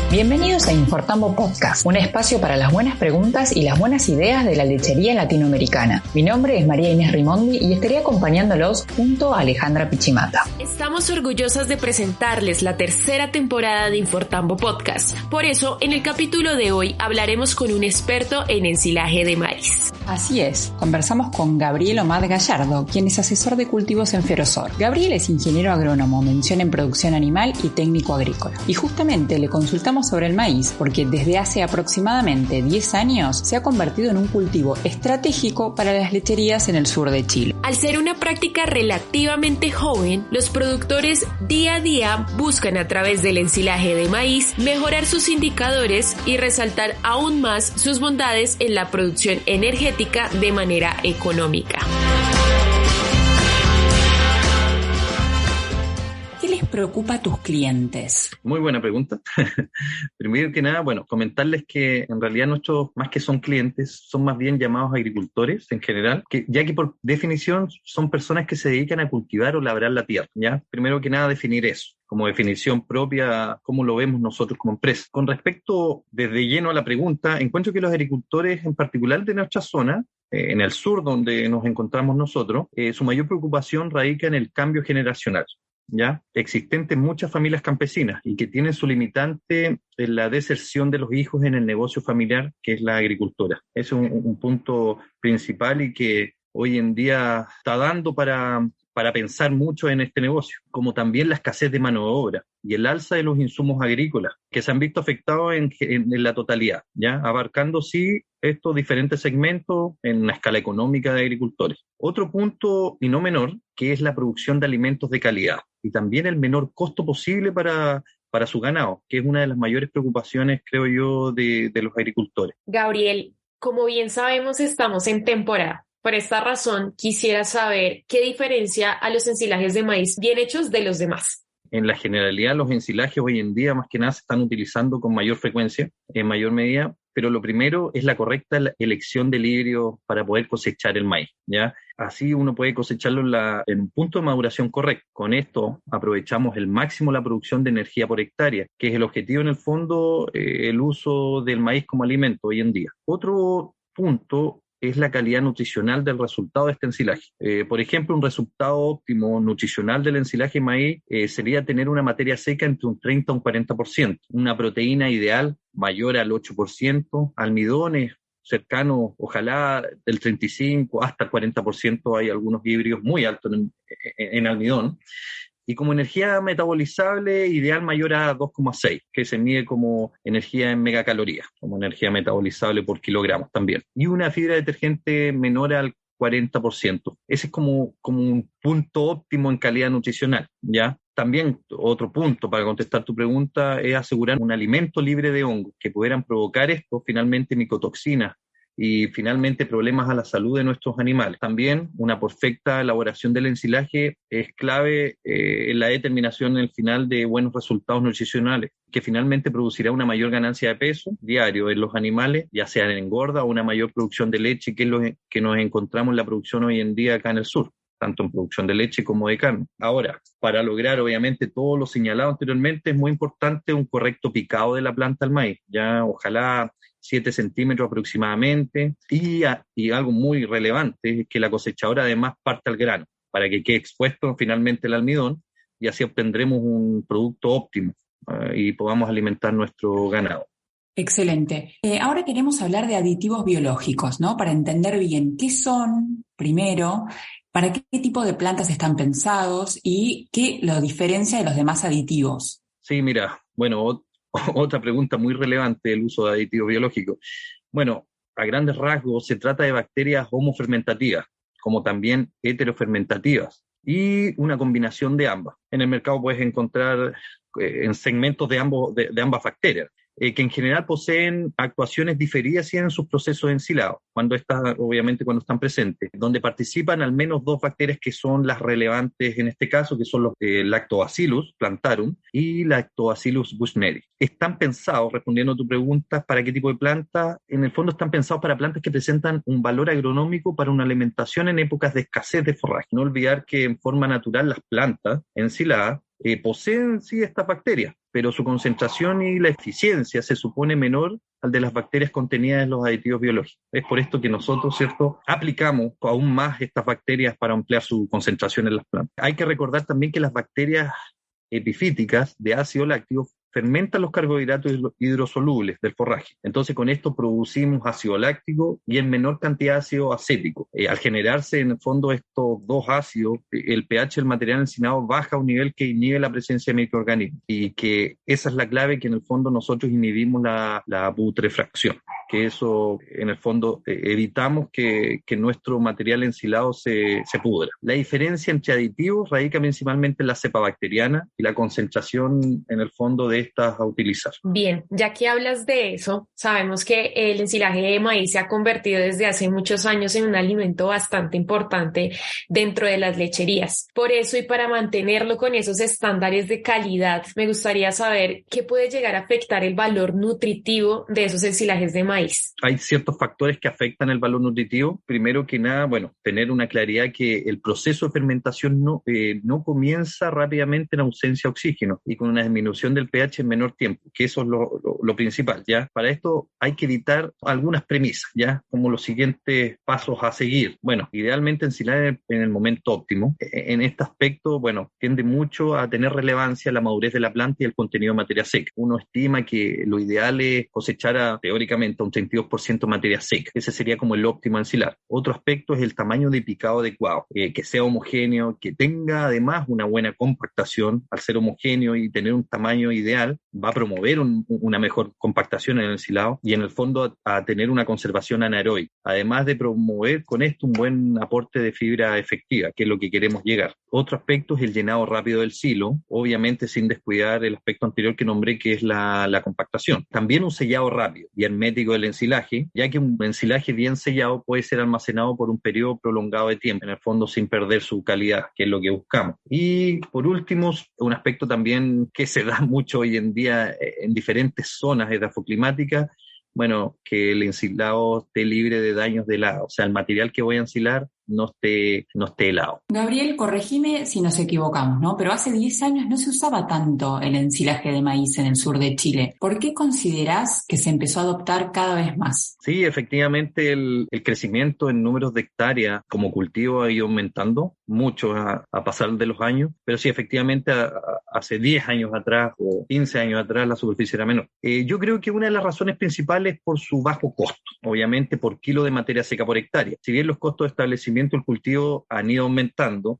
Bienvenidos a Infortambo Podcast, un espacio para las buenas preguntas y las buenas ideas de la lechería latinoamericana. Mi nombre es María Inés Rimondi y estaré acompañándolos junto a Alejandra Pichimata. Estamos orgullosas de presentarles la tercera temporada de Infortambo Podcast. Por eso, en el capítulo de hoy hablaremos con un experto en ensilaje de maíz. Así es, conversamos con Gabriel Omad Gallardo, quien es asesor de cultivos en Ferozor. Gabriel es ingeniero agrónomo, mención en producción animal y técnico agrícola. Y justamente le consultamos sobre el maíz porque desde hace aproximadamente 10 años se ha convertido en un cultivo estratégico para las lecherías en el sur de Chile. Al ser una práctica relativamente joven, los productores día a día buscan a través del ensilaje de maíz mejorar sus indicadores y resaltar aún más sus bondades en la producción energética de manera económica. ¿Qué les preocupa a tus clientes? Muy buena pregunta. Primero que nada, comentarles que en realidad nuestros, más que son clientes, son más bien llamados agricultores en general, ya que por definición son personas que se dedican a cultivar o labrar la tierra, ¿ya? Primero que nada, definir eso como definición propia, cómo lo vemos nosotros como empresa. Con respecto, desde lleno a la pregunta, encuentro que los agricultores, en particular de nuestra zona, en el sur donde nos encontramos nosotros, su mayor preocupación radica en el cambio generacional, ¿ya? Existente en muchas familias campesinas y que tienen su limitante en la deserción de los hijos en el negocio familiar, que es la agricultura. Ese es un punto principal y que hoy en día está dando para pensar mucho en este negocio, como también la escasez de mano de obra y el alza de los insumos agrícolas, que se han visto afectados en la totalidad, ¿ya? Abarcando, sí, estos diferentes segmentos en una escala económica de agricultores. Otro punto, y no menor, que es la producción de alimentos de calidad y también el menor costo posible para su ganado, que es una de las mayores preocupaciones, creo yo, de los agricultores. Gabriel, como bien sabemos, estamos en temporada. Por esta razón, quisiera saber qué diferencia a los ensilajes de maíz bien hechos de los demás. En la generalidad, los ensilajes hoy en día, más que nada, se están utilizando con mayor frecuencia, en mayor medida, pero lo primero es la correcta elección del híbrido para poder cosechar el maíz, ¿ya? Así uno puede cosecharlo en un punto de maduración correcto. Con esto aprovechamos el máximo la producción de energía por hectárea, que es el objetivo en el fondo, el uso del maíz como alimento hoy en día. Otro punto es la calidad nutricional del resultado de este ensilaje. Por ejemplo, un resultado óptimo nutricional del ensilaje de maíz sería tener una materia seca entre un 30 y un 40%, una proteína ideal mayor al 8%, almidones cercanos, ojalá del 35 hasta el 40%, hay algunos híbridos muy altos en almidón. Y como energía metabolizable ideal mayor a 2,6, que se mide como energía en megacalorías, como energía metabolizable por kilogramos también. Y una fibra detergente menor al 40%. Ese es como un punto óptimo en calidad nutricional, ¿ya? También otro punto para contestar tu pregunta es asegurar un alimento libre de hongos que pudieran provocar esto, finalmente micotoxinas, y finalmente problemas a la salud de nuestros animales. También una perfecta elaboración del ensilaje es clave en la determinación en el final de buenos resultados nutricionales, que finalmente producirá una mayor ganancia de peso diario en los animales, ya sea en engorda o una mayor producción de leche, que es lo que nos encontramos en la producción hoy en día acá en el sur, tanto en producción de leche como de carne. Ahora, para lograr obviamente todo lo señalado anteriormente, es muy importante un correcto picado de la planta al maíz, ya ojalá 7 centímetros aproximadamente, y algo muy relevante es que la cosechadora además parte al grano, para que quede expuesto finalmente el almidón, y así obtendremos un producto óptimo y podamos alimentar nuestro ganado. Excelente. Ahora queremos hablar de aditivos biológicos, ¿no? Para entender bien qué son, primero, para qué tipo de plantas están pensados y qué lo diferencia de los demás aditivos. Sí, mira, otra pregunta muy relevante del uso de aditivos biológicos. Bueno, a grandes rasgos se trata de bacterias homofermentativas, como también heterofermentativas, y una combinación de ambas. En el mercado puedes encontrar en segmentos de ambas bacterias, que en general poseen actuaciones diferidas en sus procesos de ensilado, cuando están presentes, donde participan al menos 2 bacterias que son las relevantes en este caso, que son los Lactobacillus plantarum y Lactobacillus bushneri. Están pensados, respondiendo a tu pregunta, ¿para qué tipo de plantas? En el fondo están pensados para plantas que presentan un valor agronómico para una alimentación en épocas de escasez de forraje. No olvidar que en forma natural las plantas ensiladas poseen sí estas bacterias, pero su concentración y la eficiencia se supone menor al de las bacterias contenidas en los aditivos biológicos. Es por esto que nosotros, ¿cierto?, aplicamos aún más estas bacterias para ampliar su concentración en las plantas. Hay que recordar también que las bacterias epifíticas de ácido láctico fermentan los carbohidratos hidrosolubles del forraje. Entonces, con esto producimos ácido láctico y en menor cantidad ácido acético. Al generarse, en el fondo, estos dos ácidos, el pH del material encinado baja a un nivel que inhibe la presencia de microorganismos. Y que esa es la clave, que en el fondo nosotros inhibimos la putrefacción. Que eso, en el fondo, evitamos que nuestro material ensilado se pudra. La diferencia entre aditivos radica principalmente en la cepa bacteriana y la concentración, en el fondo, de estas a utilizar. Bien, ya que hablas de eso, sabemos que el ensilaje de maíz se ha convertido desde hace muchos años en un alimento bastante importante dentro de las lecherías. Por eso, y para mantenerlo con esos estándares de calidad, me gustaría saber qué puede llegar a afectar el valor nutritivo de esos ensilajes de maíz. Hay ciertos factores que afectan el valor nutritivo. Primero que nada, bueno, tener una claridad que el proceso de fermentación no comienza rápidamente en ausencia de oxígeno y con una disminución del pH en menor tiempo, que eso es lo principal, ¿ya? Para esto hay que evitar algunas premisas, ¿ya? Como los siguientes pasos a seguir. Bueno, idealmente ensilar en el momento óptimo. En este aspecto, bueno, tiende mucho a tener relevancia la madurez de la planta y el contenido de materia seca. Uno estima que lo ideal es cosechar teóricamente un 32% de materia seca. Ese sería como el óptimo ensilar. Otro aspecto es el tamaño de picado adecuado, que sea homogéneo, que tenga además una buena compactación. Al ser homogéneo y tener un tamaño ideal, va a promover una mejor compactación en el ensilado y en el fondo a tener una conservación anaeróbica, además de promover con esto un buen aporte de fibra efectiva, que es lo que queremos llegar. Otro aspecto es el llenado rápido del silo, obviamente sin descuidar el aspecto anterior que nombré, que es la compactación. También un sellado rápido y hermético del ensilaje, ya que un ensilaje bien sellado puede ser almacenado por un periodo prolongado de tiempo, en el fondo sin perder su calidad, que es lo que buscamos. Y por último, un aspecto también que se da mucho hoy en día en diferentes zonas edafoclimáticas, bueno, que el ensilado esté libre de daños de helado, o sea, el material que voy a ensilar no esté helado. Gabriel, corregime si nos equivocamos, ¿no? Pero hace 10 años no se usaba tanto el ensilaje de maíz en el sur de Chile. ¿Por qué considerás que se empezó a adoptar cada vez más? Sí, efectivamente el crecimiento en números de hectáreas como cultivo ha ido aumentando mucho a pasar de los años, pero sí, efectivamente hace 10 años atrás o 15 años atrás la superficie era menor. Yo creo que una de las razones principales es por su bajo costo, obviamente por kilo de materia seca por hectárea. Si bien los costos de establecimiento del cultivo han ido aumentando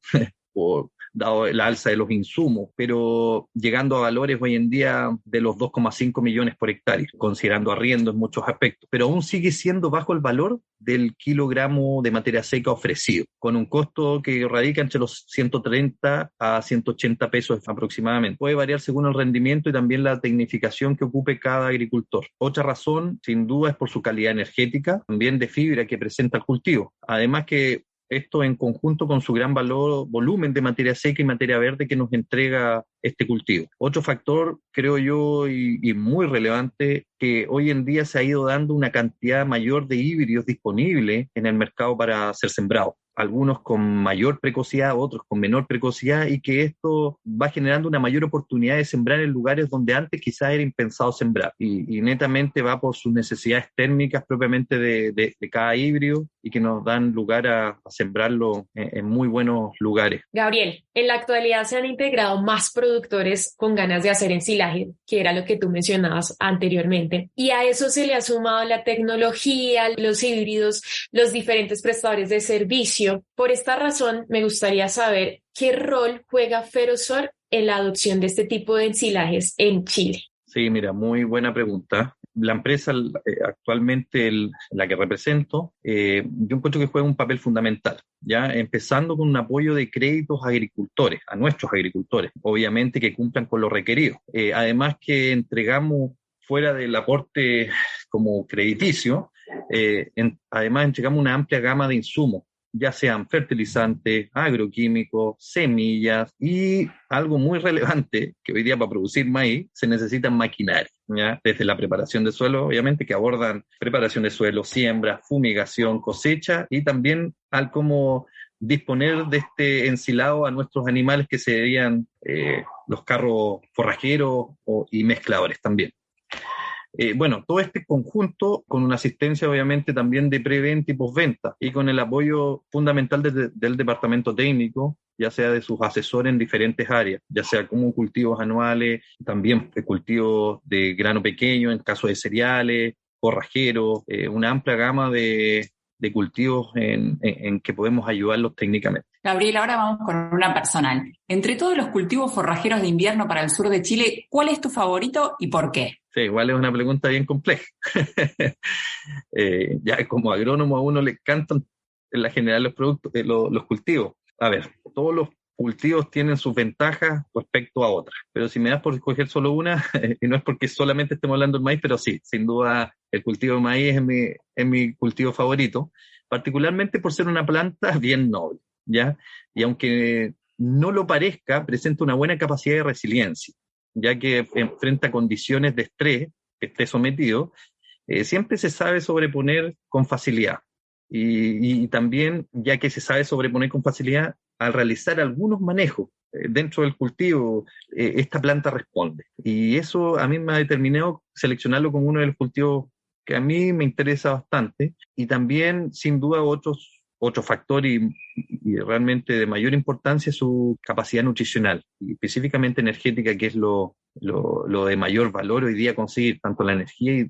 dado el alza de los insumos, pero llegando a valores hoy en día de los 2,5 millones por hectárea, considerando arriendo en muchos aspectos, pero aún sigue siendo bajo el valor del kilogramo de materia seca ofrecido, con un costo que radica entre los 130 a 180 pesos aproximadamente. Puede variar según el rendimiento y también la tecnificación que ocupe cada agricultor. Otra razón, sin duda, es por su calidad energética, también de fibra que presenta el cultivo. Además que esto en conjunto con su gran volumen de materia seca y materia verde que nos entrega este cultivo. Otro factor, creo yo, y muy relevante, que hoy en día se ha ido dando una cantidad mayor de híbridos disponibles en el mercado para ser sembrados. Algunos con mayor precocidad, otros con menor precocidad, y que esto va generando una mayor oportunidad de sembrar en lugares donde antes quizás era impensado sembrar. Y netamente va por sus necesidades térmicas propiamente de cada híbrido y que nos dan lugar a sembrarlo en muy buenos lugares. Gabriel, en la actualidad se han integrado más productores con ganas de hacer ensilaje, que era lo que tú mencionabas anteriormente. Y a eso se le ha sumado la tecnología, los híbridos, los diferentes prestadores de servicio. Por esta razón, me gustaría saber qué rol juega Ferrosor en la adopción de este tipo de ensilajes en Chile. Sí, mira, muy buena pregunta. La empresa actualmente, la que represento, yo encuentro que juega un papel fundamental, ya empezando con un apoyo de créditos a agricultores, a nuestros agricultores, obviamente que cumplan con lo requerido. Además que entregamos, fuera del aporte como crediticio, además entregamos una amplia gama de insumos, ya sean fertilizantes, agroquímicos, semillas y algo muy relevante, que hoy día para producir maíz se necesitan maquinaria, ¿ya? Desde la preparación de suelo, obviamente, que abordan preparación de suelo, siembra, fumigación, cosecha y también como disponer de este ensilado a nuestros animales que serían los carros forrajeros y mezcladores también. Bueno, todo este conjunto con una asistencia obviamente también de preventa y postventa y con el apoyo fundamental del departamento técnico, ya sea de sus asesores en diferentes áreas, ya sea como cultivos anuales, también cultivos de grano pequeño en caso de cereales, forrajeros, una amplia gama de cultivos en que podemos ayudarlos técnicamente. Gabriel, ahora vamos con una personal. Entre todos los cultivos forrajeros de invierno para el sur de Chile, ¿cuál es tu favorito y por qué? Sí, igual es una pregunta bien compleja. Ya como agrónomo a uno le encantan en la general los productos, los cultivos. A ver, todos los cultivos tienen sus ventajas respecto a otras, pero si me das por escoger solo una, y no es porque solamente estemos hablando del maíz, pero sí, sin duda el cultivo de maíz es mi cultivo favorito, particularmente por ser una planta bien noble, ¿ya? Y aunque no lo parezca, presenta una buena capacidad de resiliencia, ya que enfrenta condiciones de estrés que esté sometido, siempre se sabe sobreponer con facilidad. Y también, ya que se sabe sobreponer con facilidad, al realizar algunos manejos dentro del cultivo, esta planta responde. Y eso a mí me ha determinado seleccionarlo como uno de los cultivos que a mí me interesa bastante. Y también, sin duda, otro factor y realmente de mayor importancia es su capacidad nutricional, y específicamente energética, que es lo de mayor valor hoy día conseguir, tanto la energía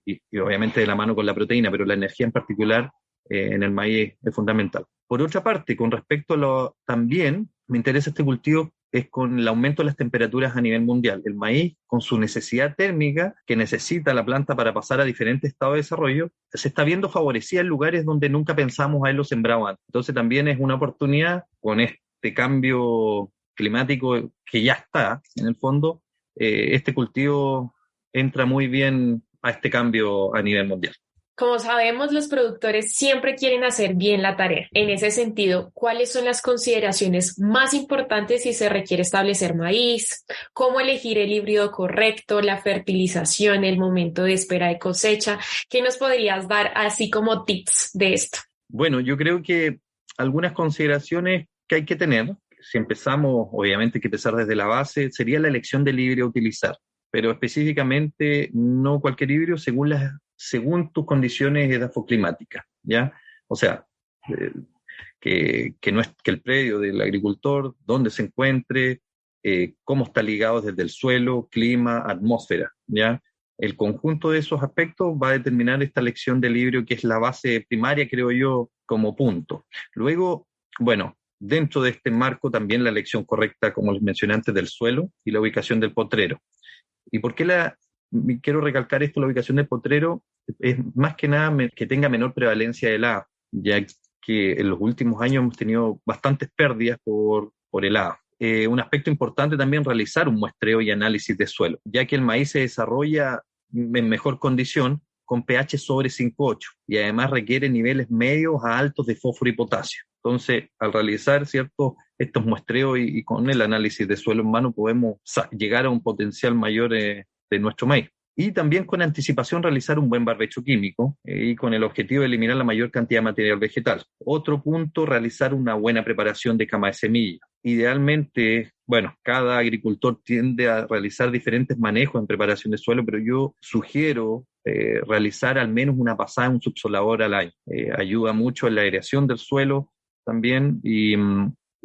y obviamente de la mano con la proteína, pero la energía en particular en el maíz es fundamental. Por otra parte, con respecto a también me interesa este cultivo es con el aumento de las temperaturas a nivel mundial. El maíz, con su necesidad térmica que necesita la planta para pasar a diferentes estados de desarrollo, se está viendo favorecida en lugares donde nunca pensamos haberlo sembrado antes. Entonces también es una oportunidad con este cambio climático que ya está, en el fondo, este cultivo entra muy bien a este cambio a nivel mundial. Como sabemos, los productores siempre quieren hacer bien la tarea. En ese sentido, ¿cuáles son las consideraciones más importantes si se requiere establecer maíz? ¿Cómo elegir el híbrido correcto, la fertilización, el momento de espera de cosecha? ¿Qué nos podrías dar así como tips de esto? Bueno, yo creo que algunas consideraciones que hay que tener, si empezamos, obviamente hay que empezar desde la base, sería la elección del híbrido a utilizar, pero específicamente no cualquier híbrido según tus condiciones edafoclimáticas, ¿ya? O sea, que no es que el predio del agricultor, dónde se encuentre, cómo está ligado desde el suelo, clima, atmósfera, ¿ya? El conjunto de esos aspectos va a determinar esta elección del híbrido, que es la base primaria, creo yo, como punto. Luego, bueno, dentro de este marco también la elección correcta, como les mencioné antes, del suelo y la ubicación del potrero. ¿Y por qué quiero recalcar esto, la ubicación del potrero? Es más que nada que tenga menor prevalencia de helada, ya que en los últimos años hemos tenido bastantes pérdidas por helada. Un aspecto importante también realizar un muestreo y análisis de suelo, ya que el maíz se desarrolla en mejor condición con pH sobre 5,8 y además requiere niveles medios a altos de fósforo y potasio. Entonces, al realizar estos muestreos y con el análisis de suelo en mano podemos llegar a un potencial mayor de nuestro maíz. Y también con anticipación realizar un buen barbecho químico y con el objetivo de eliminar la mayor cantidad de material vegetal. Otro punto, realizar una buena preparación de cama de semilla. Idealmente, bueno, cada agricultor tiende a realizar diferentes manejos en preparación de suelo, pero yo sugiero realizar al menos una pasada en un subsolador al año. Ayuda mucho en la aireación del suelo también y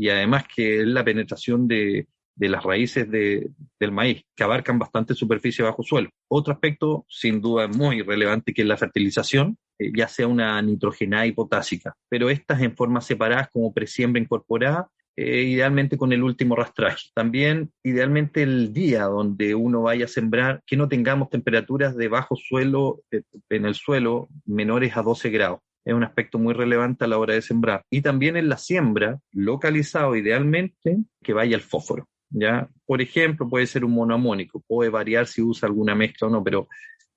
además que es la penetración de las raíces del maíz, que abarcan bastante superficie bajo suelo. Otro aspecto, sin duda muy relevante, que es la fertilización, ya sea una nitrogenada y potásica, pero estas en formas separadas como presiembra incorporada, idealmente con el último rastraje. También, idealmente, el día donde uno vaya a sembrar, que no tengamos temperaturas de bajo suelo, en el suelo, menores a 12 grados. Es un aspecto muy relevante a la hora de sembrar. Y también en la siembra, localizado idealmente, que vaya el fósforo, ¿ya? Por ejemplo, puede ser un monoamónico, puede variar si usa alguna mezcla o no, pero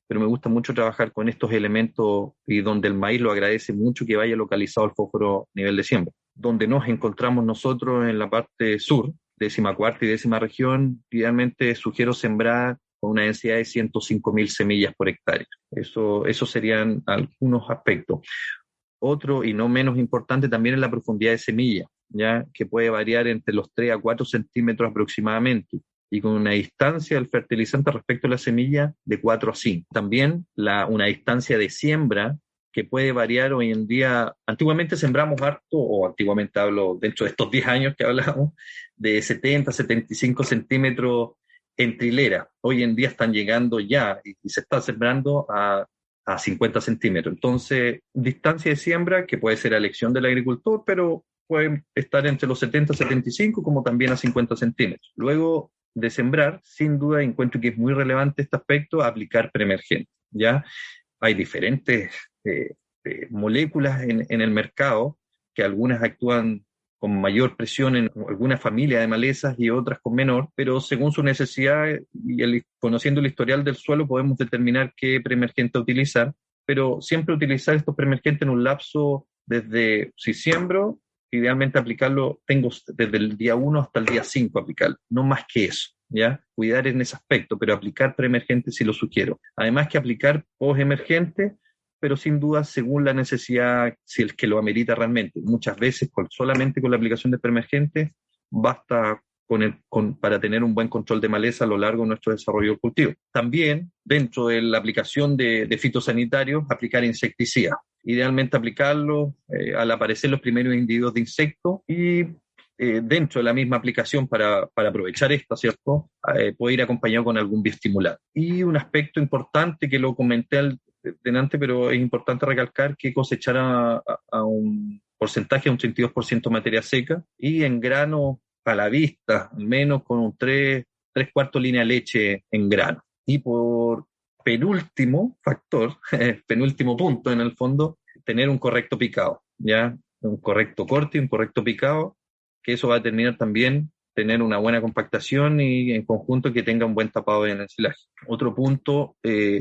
me gusta mucho trabajar con estos elementos y donde el maíz lo agradece mucho que vaya localizado el fósforo a nivel de siembra. Donde nos encontramos nosotros en la parte sur, 14ª y 10ª región, idealmente sugiero sembrar con una densidad de 105.000 semillas por hectárea. Eso serían algunos aspectos. Otro, y no menos importante, también es la profundidad de semilla, ¿ya? Que puede variar entre los 3 a 4 centímetros aproximadamente, y con una distancia del fertilizante respecto a la semilla de 4 a 5. También una distancia de siembra que puede variar hoy en día. Antiguamente sembramos harto, o antiguamente hablo dentro de estos 10 años que hablamos, de 70, 75 centímetros entre hileras. Hoy en día están llegando ya, y se está sembrando a 50 centímetros. Entonces, distancia de siembra que puede ser a elección del agricultor, pero pueden estar entre los 70 y 75, como también a 50 centímetros. Luego de sembrar, sin duda encuentro que es muy relevante este aspecto, aplicar preemergente, ¿ya? Hay diferentes moléculas en el mercado, que algunas actúan con mayor presión en alguna familia de malezas y otras con menor, pero según su necesidad y conociendo el historial del suelo podemos determinar qué preemergente utilizar, pero siempre utilizar estos preemergentes en un lapso desde, si siembro, idealmente aplicarlo, tengo desde el día 1 hasta el día 5 aplicarlo, no más que eso, ¿ya? Cuidar en ese aspecto, pero aplicar preemergente sí lo sugiero. Además que aplicar postemergente, pero sin duda según la necesidad, si el que lo amerita realmente. Muchas veces solamente con la aplicación de preemergente basta para tener un buen control de maleza a lo largo de nuestro desarrollo del cultivo. También, dentro de la aplicación de fitosanitarios, aplicar insecticidas. Idealmente aplicarlo al aparecer los primeros individuos de insectos y dentro de la misma aplicación para aprovechar esta, ¿cierto? Puede ir acompañado con algún bioestimulante. Y un aspecto importante que lo comenté delante, pero es importante recalcar que cosechar a un porcentaje de un 32% materia seca y en grano a la vista, al menos con un 3/4 línea de leche en grano. Y por penúltimo factor, penúltimo punto en el fondo, tener un correcto picado, ¿ya? Un correcto corte y un correcto picado, que eso va a determinar también tener una buena compactación y en conjunto que tenga un buen tapado en el ensilaje. Otro punto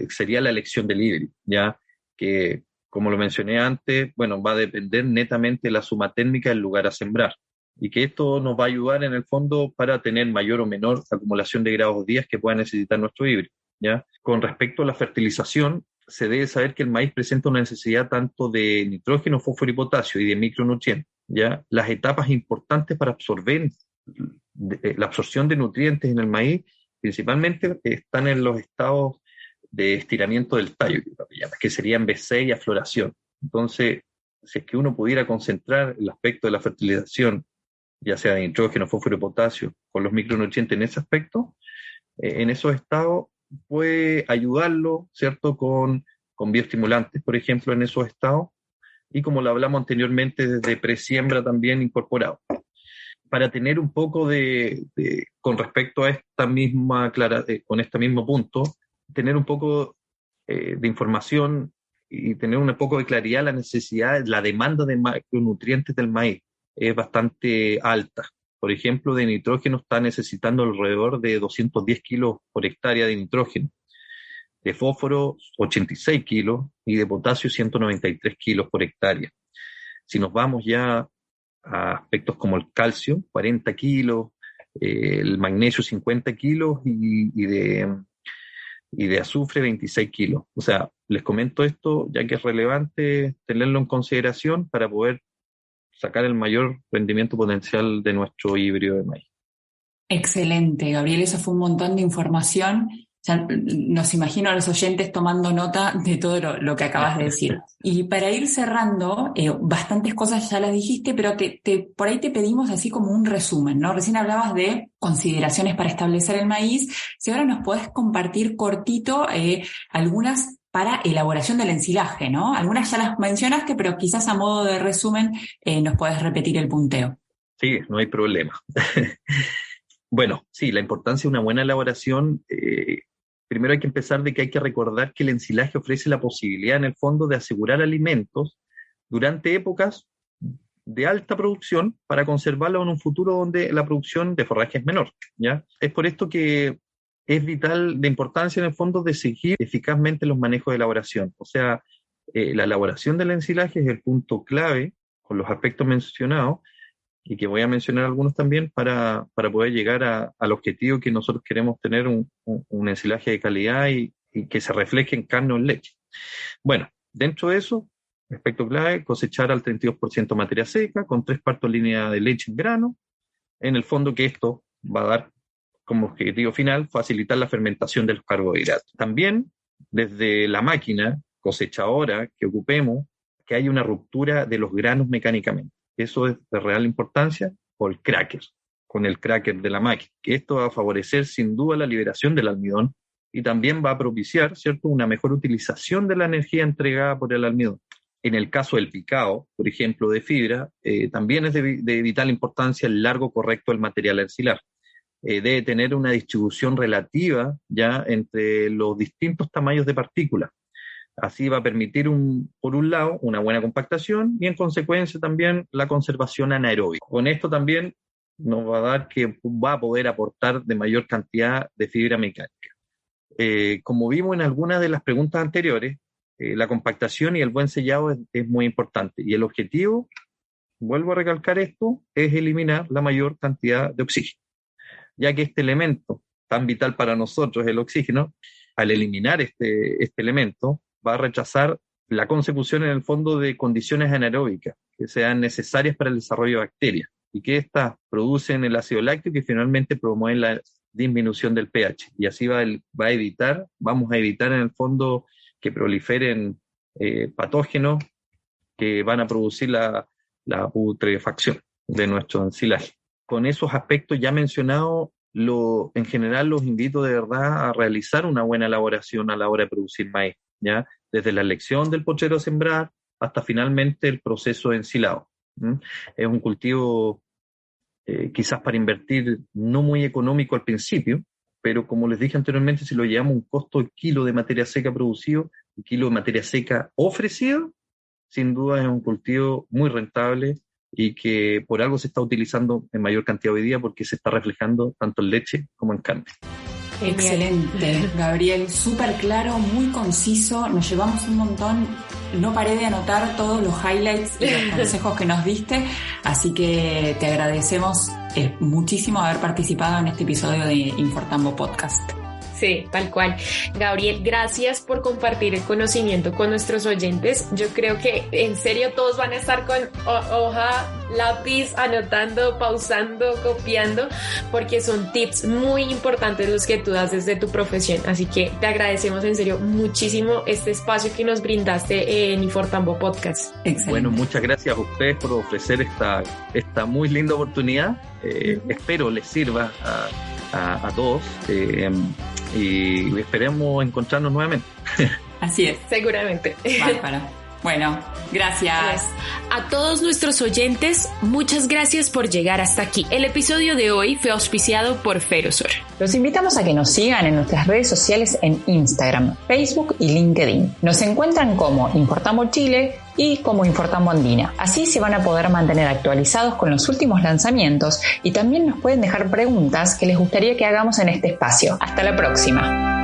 sería la elección del híbrido, ya que, como lo mencioné antes, bueno, va a depender netamente de la suma térmica del lugar a sembrar y que esto nos va a ayudar en el fondo para tener mayor o menor acumulación de grados días que pueda necesitar nuestro híbrido, ¿ya? Con respecto a la fertilización, se debe saber que el maíz presenta una necesidad tanto de nitrógeno, fósforo y potasio y de micronutrientes, ¿ya? Las etapas importantes para absorber la absorción de nutrientes en el maíz principalmente están en los estados de estiramiento del tallo, que serían B6 y afloración. Entonces, si es que uno pudiera concentrar el aspecto de la fertilización, ya sea de nitrógeno, fósforo y potasio, con los micronutrientes en ese aspecto, en esos estados puede ayudarlo, ¿cierto?, con bioestimulantes, por ejemplo, en esos estados, y como lo hablamos anteriormente, desde presiembra también incorporado. Para tener un poco con respecto a esta misma con este mismo punto, tener un poco de información y tener un poco de claridad, la necesidad, la demanda de macronutrientes del maíz es bastante alta. Por ejemplo, de nitrógeno está necesitando alrededor de 210 kilos por hectárea de nitrógeno, de fósforo 86 kilos y de potasio 193 kilos por hectárea. Si nos vamos ya a aspectos como el calcio, 40 kilos, el magnesio 50 kilos y de azufre 26 kilos. O sea, les comento esto ya que es relevante tenerlo en consideración para poder sacar el mayor rendimiento potencial de nuestro híbrido de maíz. Excelente, Gabriel, eso fue un montón de información. Ya nos imagino a los oyentes tomando nota de todo lo que acabas de decir. Y para ir cerrando, bastantes cosas ya las dijiste, pero por ahí te pedimos así como un resumen, ¿no? Recién hablabas de consideraciones para establecer el maíz. Si ahora nos podés compartir cortito algunas para elaboración del ensilaje, ¿no? Algunas ya las mencionaste, pero quizás a modo de resumen nos podés repetir el punteo. Sí, no hay problema. Bueno, sí, la importancia de una buena elaboración. Primero hay que empezar de que hay que recordar que el ensilaje ofrece la posibilidad en el fondo de asegurar alimentos durante épocas de alta producción para conservarlo en un futuro donde la producción de forraje es menor, ¿ya? Es por esto que es vital de importancia en el fondo de seguir eficazmente los manejos de elaboración. O sea, la elaboración del ensilaje es el punto clave con los aspectos mencionados y que voy a mencionar algunos también para poder llegar al objetivo que nosotros queremos tener un ensilaje de calidad y que se refleje en carne o en leche. Bueno, dentro de eso, aspecto clave, cosechar al 32% materia seca, con 3/4 línea de leche en grano. En el fondo que esto va a dar como objetivo final facilitar la fermentación de los carbohidratos. También desde la máquina cosechadora que ocupemos, que haya una ruptura de los granos mecánicamente. Eso es de real importancia, o el cracker, con el cracker de la máquina, que esto va a favorecer sin duda la liberación del almidón y también va a propiciar, ¿cierto?, una mejor utilización de la energía entregada por el almidón. En el caso del picado, por ejemplo, de fibra, también es de vital importancia el largo correcto del material ensilar. Debe tener una distribución relativa ya entre los distintos tamaños de partículas. Así va a permitir, por un lado, una buena compactación y en consecuencia también la conservación anaeróbica. Con esto también nos va a dar que va a poder aportar de mayor cantidad de fibra mecánica. Como vimos en algunas de las preguntas anteriores, la compactación y el buen sellado es muy importante. Y el objetivo, vuelvo a recalcar esto, es eliminar la mayor cantidad de oxígeno, ya que este elemento tan vital para nosotros, el oxígeno, al eliminar este elemento, va a rechazar la consecución en el fondo de condiciones anaeróbicas que sean necesarias para el desarrollo de bacterias y que éstas producen el ácido láctico que finalmente promueven la disminución del pH. Y así vamos a evitar en el fondo que proliferen patógenos que van a producir la putrefacción de nuestro ensilaje. Con esos aspectos ya mencionados, en general los invito de verdad a realizar una buena elaboración a la hora de producir maíz, ¿ya? Desde la elección del pochero a sembrar hasta finalmente el proceso de ensilado. Es un cultivo quizás para invertir no muy económico al principio, pero como les dije anteriormente, si lo llevamos un costo de kilo de materia seca producido, un kilo de materia seca ofrecido, sin duda es un cultivo muy rentable y que por algo se está utilizando en mayor cantidad hoy día porque se está reflejando tanto en leche como en carne. Excelente, Gabriel, súper claro, muy conciso, nos llevamos un montón, no paré de anotar todos los highlights y los consejos que nos diste, así que te agradecemos muchísimo haber participado en este episodio de Infortambo Podcast. Sí, tal cual. Gabriel, gracias por compartir el conocimiento con nuestros oyentes. Yo creo que en serio todos van a estar con hoja, lápiz, anotando, pausando, copiando, porque son tips muy importantes los que tú das desde tu profesión. Así que te agradecemos en serio muchísimo este espacio que nos brindaste en Infortambo Podcast. Excelente. Bueno, muchas gracias a ustedes por ofrecer esta muy linda oportunidad. Espero les sirva a todos. Y esperemos encontrarnos nuevamente. Así es. Seguramente. Bárbaro. Bueno, gracias. A todos nuestros oyentes, muchas gracias por llegar hasta aquí. El episodio de hoy fue auspiciado por Ferrosur. Los invitamos a que nos sigan en nuestras redes sociales en Instagram, Facebook y LinkedIn. Nos encuentran como Infortambo Chile y como Infortambo Andina. Así se van a poder mantener actualizados con los últimos lanzamientos y también nos pueden dejar preguntas que les gustaría que hagamos en este espacio. Hasta la próxima.